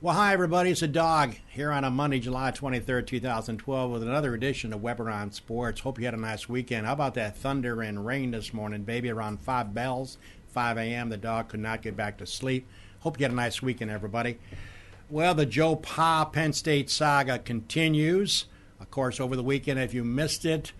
Well, hi, everybody. It's a dog here on a Monday, July 23rd, 2012, with another edition of Weber on Sports. Hope you had a nice weekend. How about that thunder and rain this morning, baby? Around 5 bells, 5 a.m. The dog could not get back to sleep. Hope you had a nice weekend, everybody. Well, the Joe Pa Penn State saga continues. Of course, over the weekend, if you missed it,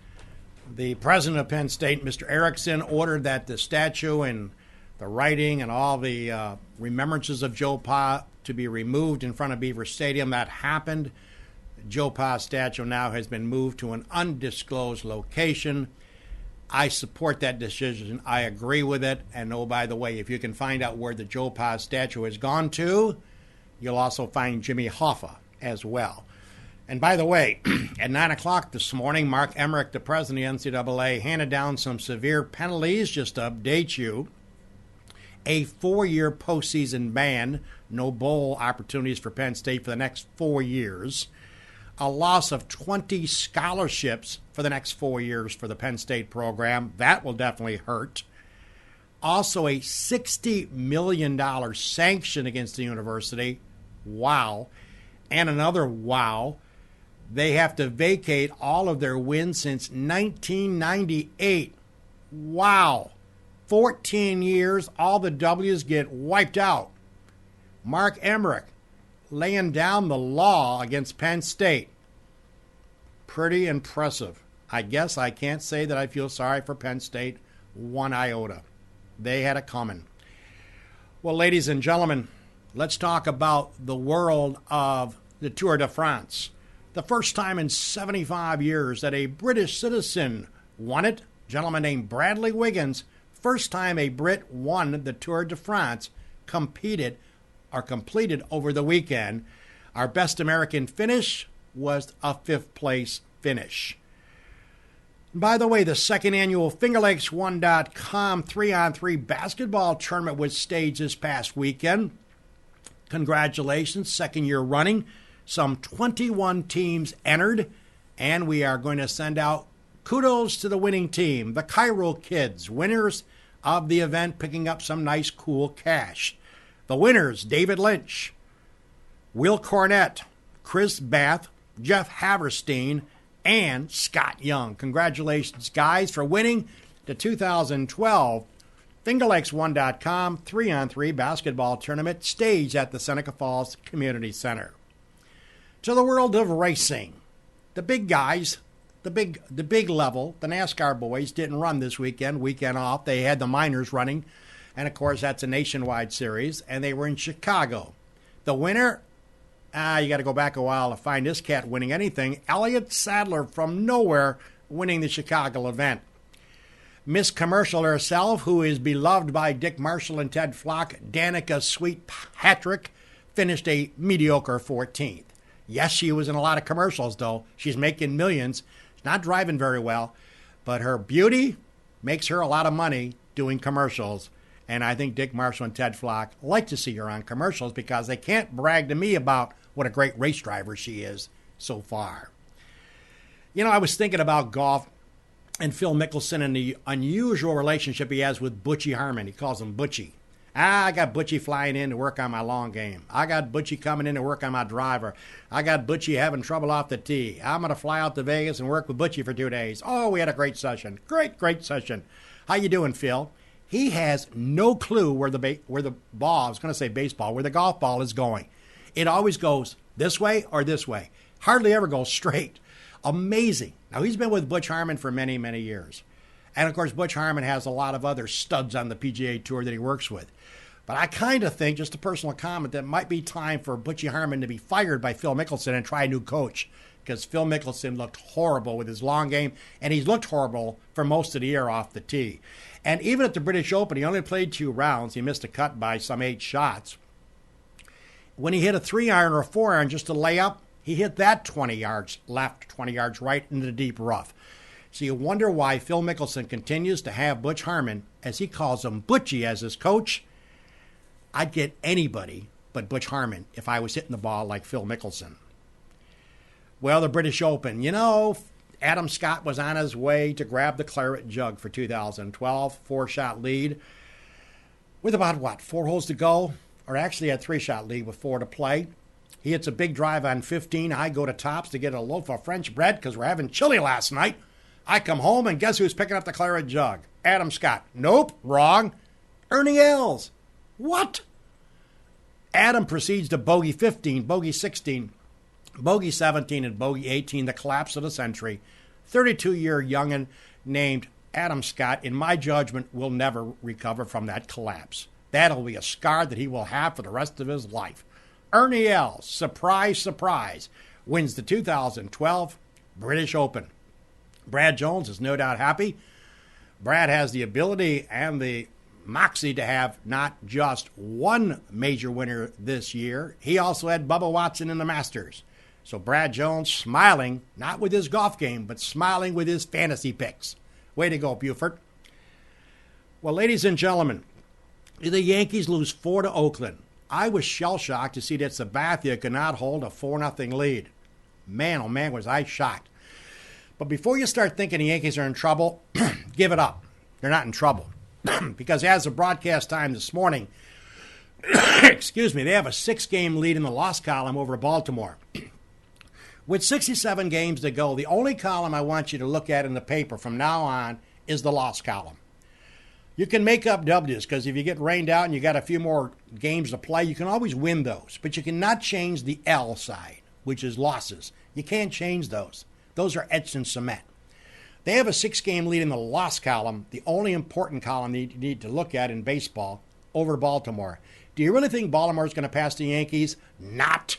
the president of Penn State, Mr. Erickson, ordered that the statue and the writing and all the remembrances of Joe Pa to be removed in front of Beaver Stadium. That happened. Joe Pa's statue now has been moved to an undisclosed location. I support that decision. I agree with it. And oh, by the way, if you can find out where the Joe Pa statue has gone to, you'll also find Jimmy Hoffa as well. And by the way, at 9 o'clock this morning, Mark Emmerick, the president of the NCAA, handed down some severe penalties. Just to update you, a 4-year postseason ban, no bowl opportunities for Penn State for the next 4 years, a loss of 20 scholarships for the next 4 years for the Penn State program. That will definitely hurt. Also, a $60 million sanction against the university. Wow. And another wow. They have to vacate all of their wins since 1998. Wow. 14 years, all the W's get wiped out. Mark Emmerick laying down the law against Penn State. Pretty impressive. I guess I can't say that I feel sorry for Penn State one iota. They had it coming. Well, ladies and gentlemen, let's talk about the world of the Tour de France. The first time in 75 years that a British citizen won it. A gentleman named Bradley Wiggins. First time a Brit won the Tour de France, completed over the weekend. Our best American finish was a 5th place finish. By the way, the second annual FingerLakes1.com 3-on-3 basketball tournament was staged this past weekend. Congratulations, second year running. Some 21 teams entered, and we are going to send out kudos to the winning team, the Cairo Kids, winners of the event, picking up some nice, cool cash. The winners, David Lynch, Will Cornett, Chris Bath, Jeff Haverstein, and Scott Young. Congratulations, guys, for winning the 2012 FingerLakes1.com 3-on-3 basketball tournament staged at the Seneca Falls Community Center. To the world of racing, the big guys, the big level, the NASCAR boys didn't run this weekend off. They had the minors running, and of course that's a nationwide series, and they were in Chicago. The winner, you got to go back a while to find this cat winning anything. Elliott Sadler from nowhere winning the Chicago event. Miss Commercial herself, who is beloved by Dick Marshall and Ted Flock, Danica Sweet Patrick, finished a mediocre 14th. Yes, she was in a lot of commercials, though. She's making millions. She's not driving very well, but her beauty makes her a lot of money doing commercials. And I think Dick Marshall and Ted Flock like to see her on commercials because they can't brag to me about what a great race driver she is so far. You know, I was thinking about golf and Phil Mickelson and the unusual relationship he has with Butchie Harmon. He calls him Butchie. I got Butchie flying in to work on my long game. I got Butchie coming in to work on my driver. I got Butchie having trouble off the tee. I'm going to fly out to Vegas and work with Butchie for 2 days. Oh, we had a great session. Great session. How you doing, Phil? He has no clue where the ball, I was going to say baseball, where the golf ball is going. It always goes this way or this way. Hardly ever goes straight. Amazing. Now, he's been with Butch Harmon for many, many years. And, of course, Butch Harmon has a lot of other studs on the PGA Tour that he works with. But I kind of think, just a personal comment, that it might be time for Butchie Harmon to be fired by Phil Mickelson and try a new coach. Because Phil Mickelson looked horrible with his long game, and he's looked horrible for most of the year off the tee. And even at the British Open, he only played 2 rounds. He missed a cut by some 8 shots. When he hit a 3-iron or a 4-iron just to lay up, he hit that 20 yards left, 20 yards right into the deep rough. So you wonder why Phil Mickelson continues to have Butch Harmon, as he calls him, Butchie, as his coach. I'd get anybody but Butch Harmon if I was hitting the ball like Phil Mickelson. Well, the British Open. You know, Adam Scott was on his way to grab the claret jug for 2012. 4-shot lead with about, 4 holes to go? Or actually a 3-shot lead with 4 to play. He hits a big drive on 15. I go to Tops to get a loaf of French bread because we're having chili last night. I come home, and guess who's picking up the claret jug? Adam Scott. Nope, wrong. Ernie Els. What? Adam proceeds to bogey 15, bogey 16, bogey 17, and bogey 18, the collapse of the century. 32-year youngin' named Adam Scott, in my judgment, will never recover from that collapse. That'll be a scar that he will have for the rest of his life. Ernie Els, surprise, surprise, wins the 2012 British Open. Brad Jones is no doubt happy. Brad has the ability and the moxie to have not just one major winner this year. He also had Bubba Watson in the Masters. So Brad Jones smiling, not with his golf game, but smiling with his fantasy picks. Way to go, Buford. Well, ladies and gentlemen, the Yankees lose 4 to Oakland. I was shell-shocked to see that Sabathia could not hold a 4-0 lead. Man, oh man, was I shocked. But before you start thinking the Yankees are in trouble, give it up. They're not in trouble. Because as of broadcast time this morning, excuse me, they have a 6-game lead in the loss column over Baltimore. With 67 games to go, the only column I want you to look at in the paper from now on is the loss column. You can make up W's because if you get rained out and you got a few more games to play, you can always win those. But you cannot change the L side, which is losses. You can't change those. Those are etched in cement. They have a 6-game lead in the loss column, the only important column you need to look at in baseball, over Baltimore. Do you really think Baltimore is going to pass the Yankees? Not.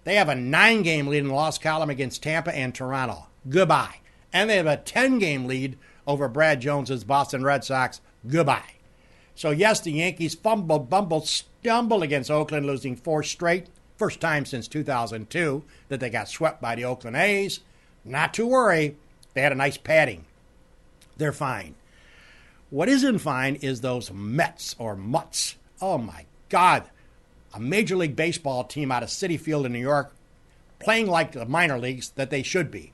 They have a 9-game lead in the loss column against Tampa and Toronto. Goodbye. And they have a 10-game lead over Brad Jones's Boston Red Sox. Goodbye. So yes, the Yankees stumbled against Oakland, losing 4 straight. First time since 2002 that they got swept by the Oakland A's. Not to worry. They had a nice padding. They're fine. What isn't fine is those Mets or Mutts. Oh, my God. A Major League Baseball team out of Citi Field in New York playing like the minor leagues that they should be.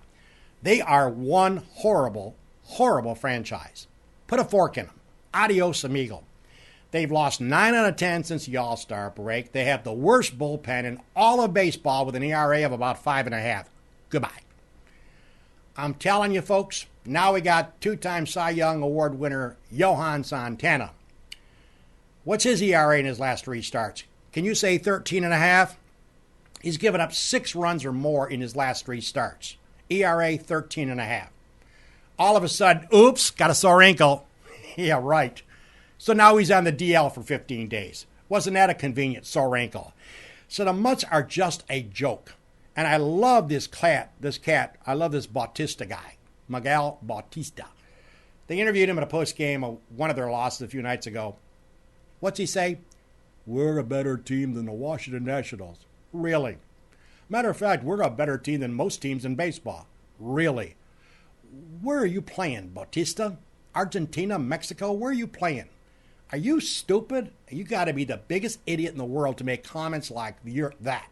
They are one horrible, horrible franchise. Put a fork in them. Adios, amigo. They've lost 9 out of 10 since the All-Star break. They have the worst bullpen in all of baseball with an ERA of about 5.5. Goodbye. I'm telling you, folks, now we got 2-time Cy Young Award winner Johan Santana. What's his ERA in his last 3 starts? Can you say 13.5? He's given up 6 runs or more in his last 3 starts. ERA 13.5. All of a sudden, oops, got a sore ankle. Yeah, right. So now he's on the DL for 15 days. Wasn't that a convenient sore ankle? So the Mutts are just a joke. And I love this cat. I love this Bautista guy, Miguel Bautista. They interviewed him at a post-game of one of their losses a few nights ago. What's he say? We're a better team than the Washington Nationals. Really? Matter of fact, we're a better team than most teams in baseball. Really? Where are you playing, Bautista? Argentina, Mexico? Where are you playing? Are you stupid? You got to be the biggest idiot in the world to make comments like that.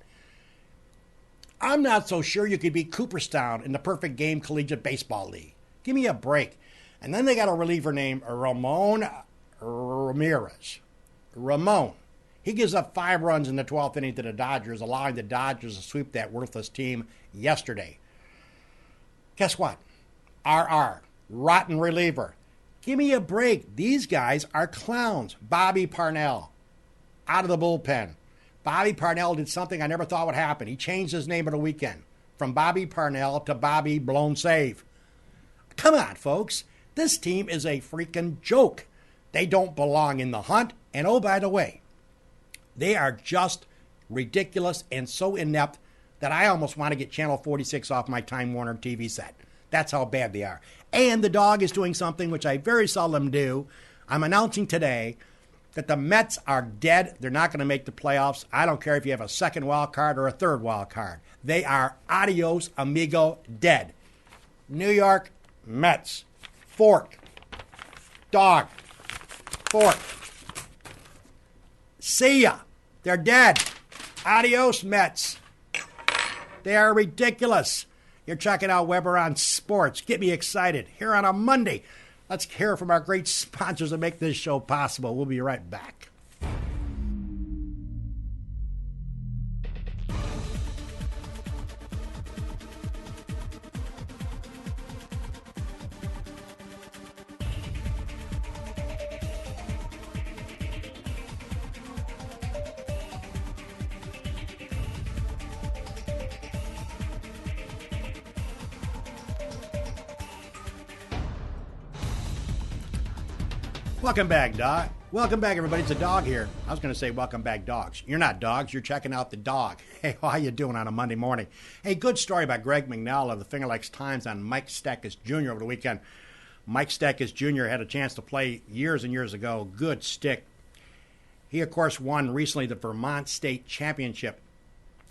I'm not so sure you could beat Cooperstown in the Perfect Game Collegiate Baseball League. Give me a break. And then they got a reliever named Ramon Ramirez. Ramon. He gives up 5 runs in the 12th inning to the Dodgers, allowing the Dodgers to sweep that worthless team yesterday. Guess what? RR. Rotten reliever. Give me a break. These guys are clowns. Bobby Parnell. Out of the bullpen. Bobby Parnell did something I never thought would happen. He changed his name on the weekend from Bobby Parnell to Bobby Blown Save. Come on, folks. This team is a freaking joke. They don't belong in the hunt. And oh, by the way, they are just ridiculous and so inept that I almost want to get Channel 46 off my Time Warner TV set. That's how bad they are. And the dog is doing something which I very seldom do. I'm announcing today that the Mets are dead. They're not going to make the playoffs. I don't care if you have a second wild card or a third wild card. They are adios, amigo, dead. New York Mets. Fork. Dog. Fork. See ya. They're dead. Adios, Mets. They are ridiculous. You're checking out Weber on Sports. Get me excited. Here on a Monday. Let's hear from our great sponsors that make this show possible. We'll be right back. Welcome back, Dog. Welcome back, everybody. It's a dog here. I was going to say welcome back, dogs. You're not dogs. You're checking out the dog. Hey, how you doing on a Monday morning? Hey, good story by Greg McNell of the Finger Lakes Times on Mike Steckus Jr. over the weekend. Mike Steckus Jr. had a chance to play years and years ago. Good stick. He, of course, won recently the Vermont State Championship.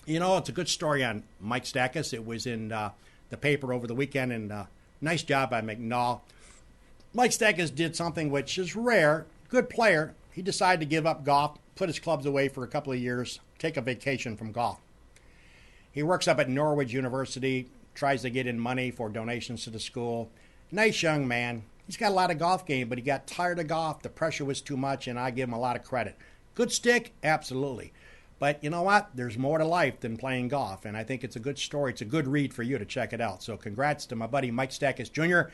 You know, it's a good story on Mike Steckus. It was in the paper over the weekend, and nice job by McNall. Mike Steckus did something which is rare. Good player. He decided to give up golf, put his clubs away for a couple of years, take a vacation from golf. He works up at Norwich University, tries to get in money for donations to the school. Nice young man. He's got a lot of golf game, but he got tired of golf. The pressure was too much, and I give him a lot of credit. Good stick? Absolutely. But you know what? There's more to life than playing golf, and I think it's a good story. It's a good read for you to check it out. So congrats to my buddy Mike Steckus Jr.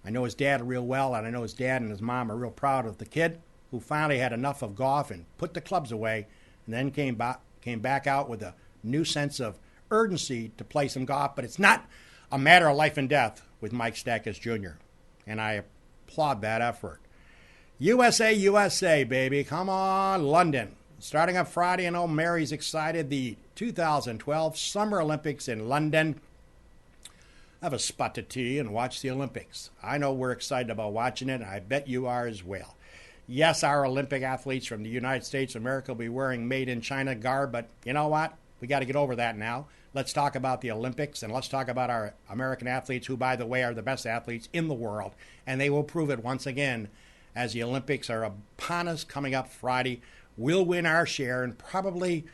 I know his dad real well, and I know his dad and his mom are real proud of the kid who finally had enough of golf and put the clubs away and then came back out with a new sense of urgency to play some golf. But it's not a matter of life and death with Mike Steckus Jr., and I applaud that effort. USA, USA, baby. Come on, London. Starting up Friday, and Mary's excited. The 2012 Summer Olympics in London. Have a spot to tea and watch the Olympics. I know we're excited about watching it, and I bet you are as well. Yes, our Olympic athletes from the United States of America will be wearing made-in-China garb, but you know what? We got to get over that now. Let's talk about the Olympics, and let's talk about our American athletes, who, by the way, are the best athletes in the world, and they will prove it once again as the Olympics are upon us coming up Friday. We'll win our share, and probably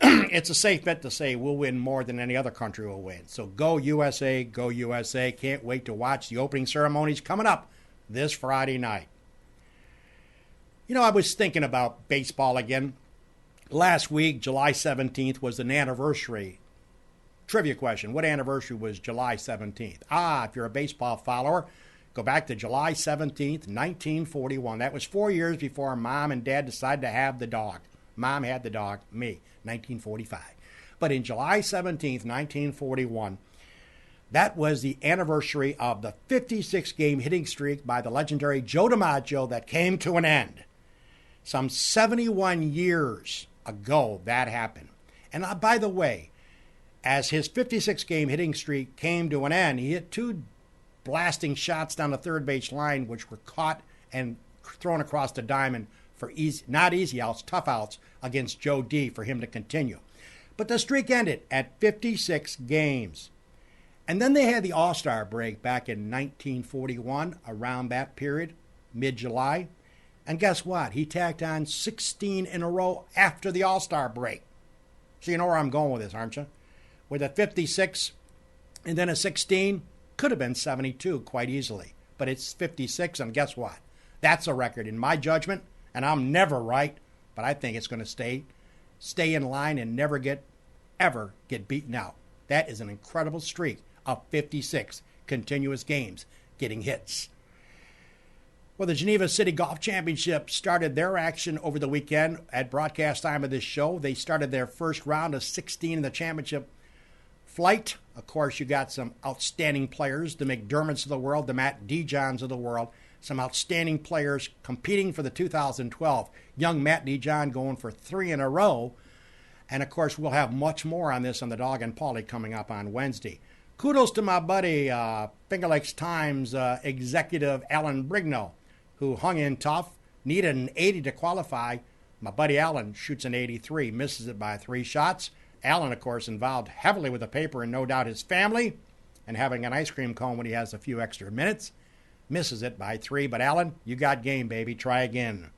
it's a safe bet to say we'll win more than any other country will win. So go USA, go USA. Can't wait to watch the opening ceremonies coming up this Friday night. You know, I was thinking about baseball again. Last week, July 17th, was an anniversary. Trivia question. What anniversary was July 17th? If you're a baseball follower, go back to July 17th, 1941. That was 4 years before Mom and Dad decided to have the dog. Mom had the dog, me, 1945. But in July 17th, 1941, that was the anniversary of the 56-game hitting streak by the legendary Joe DiMaggio that came to an end. Some 71 years ago, that happened. And by the way, as his 56-game hitting streak came to an end, he hit two blasting shots down the third base line, which were caught and thrown across the diamond for not easy outs, tough outs against Joe D for him to continue. But the streak ended at 56 games. And then they had the All-Star break back in 1941, around that period, mid-July. And guess what? He tacked on 16 in a row after the All-Star break. So you know where I'm going with this, aren't you? With a 56 and then a 16, could have been 72 quite easily. But it's 56, and guess what? That's a record in my judgment, and I'm never right, but I think it's going to stay in line and never ever get beaten out. That is an incredible streak of 56 continuous games getting hits. Well, the Geneva City Golf Championship started their action over the weekend at broadcast time of this show. They started their first round of 16 in the championship flight. Of course, you got some outstanding players, the McDermotts of the world, the Matt DeJohns of the world, some outstanding players competing for the 2012. Young Matt DeJohn going for 3 in a row. And, of course, we'll have much more on this on the Dog and Paulie coming up on Wednesday. Kudos to my buddy, Finger Lakes Times executive Alan Brigno, who hung in tough, needed an 80 to qualify. My buddy Alan shoots an 83, misses it by 3 shots. Alan, of course, involved heavily with the paper and no doubt his family, and having an ice cream cone when he has a few extra minutes. Misses it by 3, but Alan, you got game, baby. Try again.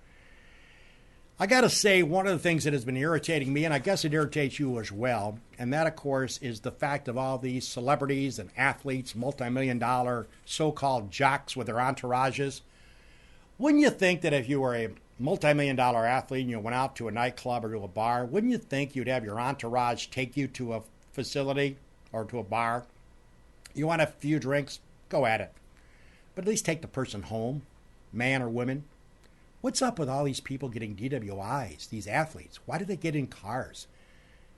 I got to say, one of the things that has been irritating me, and I guess it irritates you as well, and that, of course, is the fact of all these celebrities and athletes, multi-million-dollar so-called jocks with their entourages. Wouldn't you think that if you were a multi-million-dollar athlete and you went out to a nightclub or to a bar, wouldn't you think you'd have your entourage take you to a facility or to a bar? You want a few drinks? Go at it. But at least take the person home, man or woman. What's up with all these people getting DWIs, these athletes? Why do they get in cars?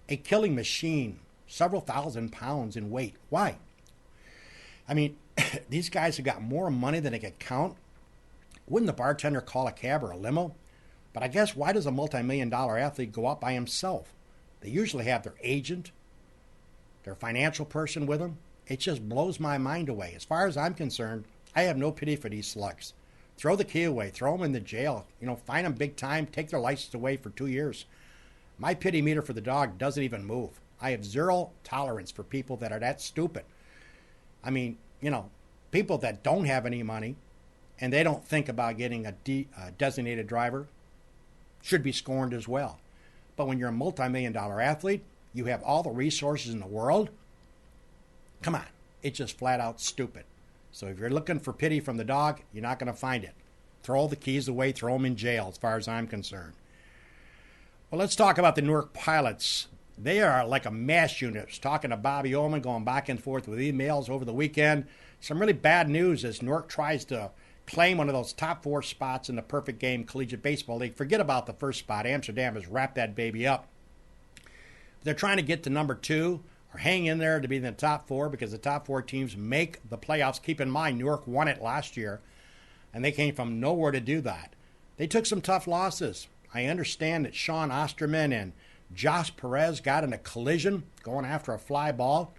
A killing machine, several thousand pounds in weight. Why? I mean, these guys have got more money than they can count. wouldn't the bartender call a cab or a limo? But I guess why does a multi-million-dollar athlete go out by himself? They usually have their agent, their financial person with them. It just blows my mind away. As far as I'm concerned, I have no pity for these slugs. Throw the key away. Throw them in the jail. Fine them big time. Take their license away for 2 years. My pity meter for the dog doesn't even move. I have zero tolerance for people that are that stupid. I mean, people that don't have any money and they don't think about getting a designated driver should be scorned as well. But when you're a multi-million-dollar athlete, you have all the resources in the world. Come on. It's just flat out stupid. So if you're looking for pity from the dog, you're not going to find it. Throw the keys away, throw them in jail as far as I'm concerned. Well, let's talk about the Newark Pilots. They are like a mass unit. I was talking to Bobby Ullman, going back and forth with emails over the weekend. Some really bad news as Newark tries to claim one of those top 4 spots in the Perfect Game Collegiate Baseball League. Forget about the first spot. Amsterdam has wrapped that baby up. They're trying to get to number 2 or hang in there to be in the top 4 because the top 4 teams make the playoffs. Keep in mind, Newark won it last year, and they came from nowhere to do that. They took some tough losses. I understand that Sean Osterman and Josh Perez got in a collision going after a fly ball.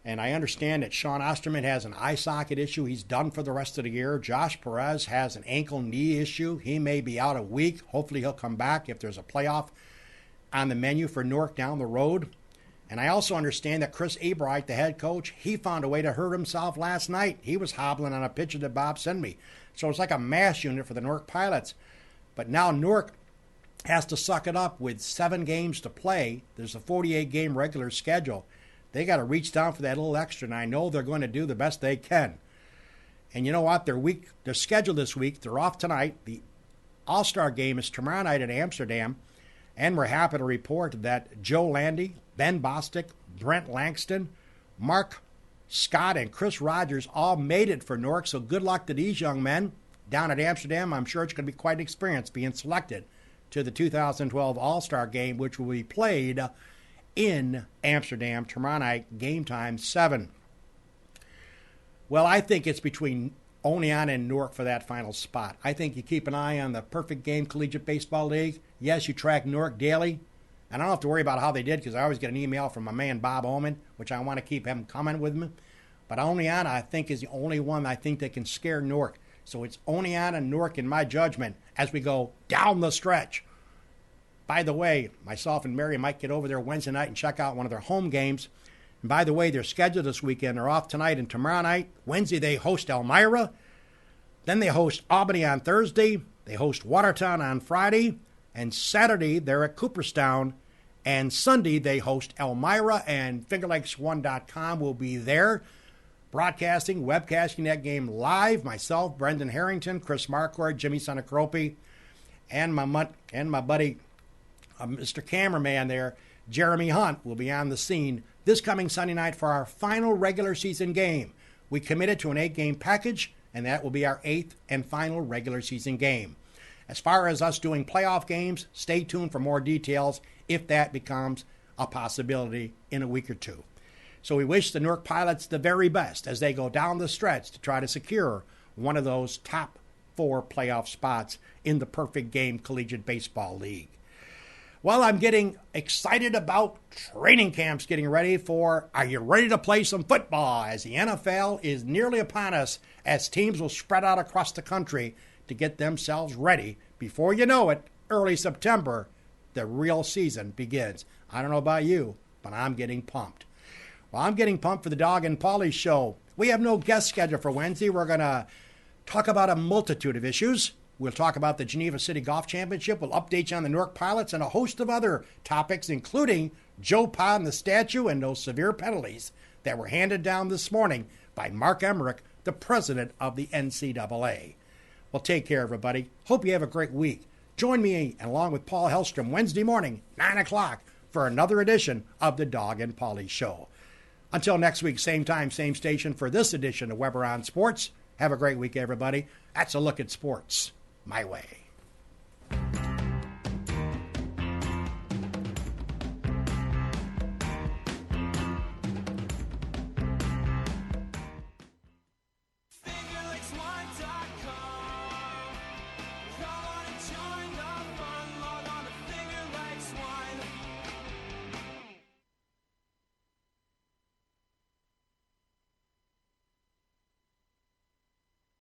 And I understand that Sean Osterman has an eye socket issue. He's done for the rest of the year. Josh Perez has an ankle-knee issue. He may be out a week. Hopefully he'll come back if there's a playoff on the menu for Newark down the road. And I also understand that Chris Ebright, the head coach, he found a way to hurt himself last night. He was hobbling on a pitcher that Bob sent me. So it's like a mass unit for the Newark Pilots. But now Newark has to suck it up with 7 games to play. There's a 48-game regular schedule. They got to reach down for that little extra, and I know they're going to do the best they can. And you know what? They're scheduled this week. They're off tonight. The All-Star game is tomorrow night in Amsterdam, and we're happy to report that Joe Landy, Ben Bostic, Brent Langston, Mark Scott, and Chris Rogers all made it for Newark, so good luck to these young men down at Amsterdam. I'm sure it's going to be quite an experience being selected to the 2012 All-Star game, which will be played in Amsterdam tomorrow night, game time 7. Well, I think it's between Oneonta and Newark for that final spot. I think you keep an eye on the Perfect Game Collegiate Baseball League. Yes, you track Newark daily. And I don't have to worry about how they did because I always get an email from my man Bob Ullman, which I want to keep him coming with me. But Oneonta, I think, is the only one I think that can scare Newark. So it's Oneonta and Newark in my judgment as we go down the stretch. By the way, myself and Mary might get over there Wednesday night and check out one of their home games. And by the way, they're scheduled this weekend. They're off tonight and tomorrow night. Wednesday, they host Elmira. Then they host Albany on Thursday. They host Watertown on Friday. And Saturday, they're at Cooperstown. And Sunday, they host Elmira. And FingerLakes1.com will be there broadcasting, webcasting that game live. Myself, Brendan Harrington, Chris Marquardt, Jimmy Sonacropi, and my buddy, Mr. Cameraman there, Jeremy Hunt, will be on the scene this coming Sunday night for our final regular season game. We committed to an 8-game package, and that will be our 8th and final regular season game. As far as us doing playoff games, stay tuned for more details if that becomes a possibility in a week or two. So we wish the Newark Pilots the very best as they go down the stretch to try to secure one of those top 4 playoff spots in the Perfect Game Collegiate Baseball League. Well, I'm getting excited about training camps getting ready for, are you ready to play some football? As the NFL is nearly upon us, as teams will spread out across the country to get themselves ready. Before you know it, early September, the real season begins. I don't know about you, but I'm getting pumped. Well, I'm getting pumped for the Dog and Paulie show. We have no guest schedule for Wednesday. We're going to talk about a multitude of issues. We'll talk about the Geneva City Golf Championship. We'll update you on the Newark Pilots and a host of other topics, including Joe Pa and the statue and those severe penalties that were handed down this morning by Mark Emmerich, the president of the NCAA. Well, take care, everybody. Hope you have a great week. Join me, along with Paul Hellstrom, Wednesday morning, 9 o'clock, for another edition of the Dog and Paulie Show. Until next week, same time, same station, for this edition of Weber on Sports, have a great week, everybody. That's a look at sports my way.